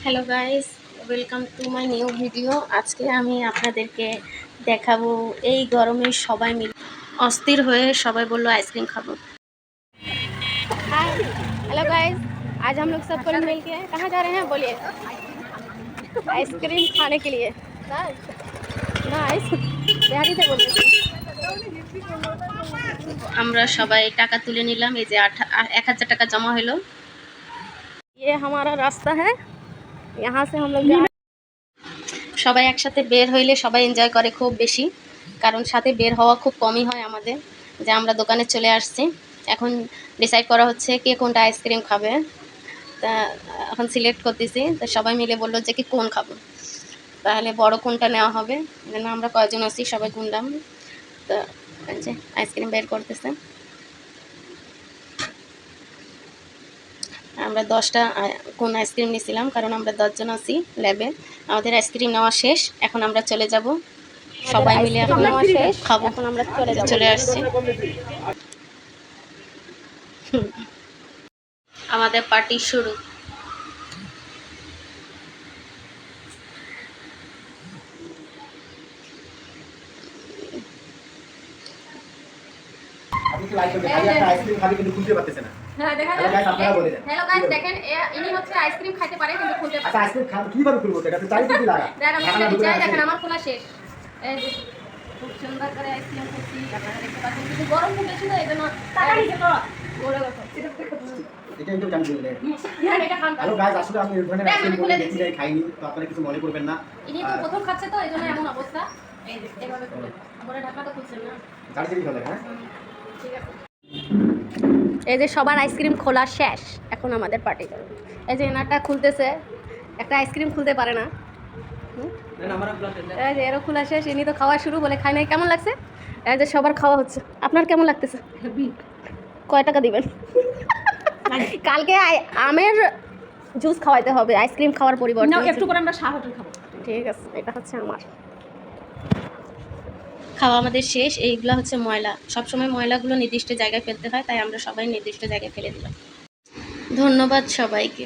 Hello guys, welcome to my new video. আজকে আমি আপনাদেরকে দেখাবো এই গরমে সবাই মিলে অস্থির হয়ে সবাই বললো आइसक्रीम खाबो। हाय हेलो गाइस, आज हम लोग सब कोई मिल के कहाँ जा रहे हैं बोलिए? आइसक्रीम खाने के लिए। नाइस बिहारी से बोलिए। আমরা সবাই টাকা তুলে নিলাম, এই যে 1000 টাকা জমা হলো। ये हमारा रास्ता है, यहाँ से हम लोग সবাই একসাথে বের হইলে সবাই এনজয় করে খুব বেশি, কারণ সাথে বের হওয়া খুব কমই হয় আমাদের। যে আমরা দোকানে চলে আসছি, এখন ডিসাইড করা হচ্ছে কে কোনটা আইসক্রিম খাবে। তা এখন সিলেক্ট করতেছি, তো সবাই মিলে বললো যে কি কোন খাবো, তাহলে বড় কোনটা নেওয়া হবে। যেন আমরা কয়জন আছি সবাই গুনলাম, তো এই যে আইসক্রিম বের করতেছে। আমরা 10টা কোন আইসক্রিম নিয়েছিলাম, কারণ আমরা 10 জন আছি ল্যাবে। আমাদের আইসক্রিম নেওয়া শেষ, এখন আমরা চলে যাব সবাই মিলে। এখন নেওয়া শেষ, খাবো, এখন আমরা চলে আসছি। আমাদের পার্টি শুরু। আপনি কি লাইক করবেন? খালি একটা আইসক্রিম খালি কিন্তু খুলতে পারতেছে না। হ্যাঁ দেখা হ্যালো গাইস, আপনারা বলে দেন। হ্যালো গাইস দেখেন, ইনি হচ্ছে আইসক্রিম খাইতে পারে কিন্তু খুলতে পারে। আচ্ছা আইসক্রিম কিভাবে খুলবো? এটা তো চাইতে কি লাগা? দেখেন আমি এটা চাই, দেখেন আমার খোলা শেষ। এই যে খুব সুন্দর করে আইসক্রিম খাচ্ছি, আপনারা দেখতে পাচ্ছেন। কিন্তু গরম খুব বেশি তো এইজন্য টাকা দিতে তো বড় কথা। এটা একটু জানি দিলে। হ্যাঁ এটা খান। হ্যালো গাইস, আসলে আমি এই ধরনের আইসক্রিম বলে দেখি নাই, খাইনি, তো আপনারা কিছু মনে করবেন না। ইনি তো প্রথম খাচ্ছে তো এইজন্য এমন অবস্থা। এই যে এভাবে খুলে বড় ঢাকনা তো খুলছেন না। গাড়ি থেকে চলে হ্যাঁ। ঠিক আছে। এই যে সবার আইসক্রিম খোলা শেষ, এখন আমাদের পার্টি করবে। এই যে এনারটা খুলতেছে, একটা আইসক্রিম খুলতে পারে না। এই যে এরও খোলা শেষ, ইনি তো খাওয়া শুরু বলে খায় নাই। কেমন লাগছে? এই যে সবার খাওয়া হচ্ছে, আপনার কেমন লাগতেছে? কয় টাকা দিবেন? কালকে আমের জুস খাওয়াইতে হবে আইসক্রিম খাওয়ার পরিবর্তে। একটু করে আমরা শাহ হোটেল খাবো। ঠিক আছে, এটা হচ্ছে আমার খাওয়া আমাদের শেষ। এইগুলো হচ্ছে ময়লা, সবসময় ময়লাগুলো নির্দিষ্ট জায়গায় ফেলতে হয়, তাই আমরা সবাই নির্দিষ্ট জায়গায় ফেলে দিলাম। ধন্যবাদ সবাইকে।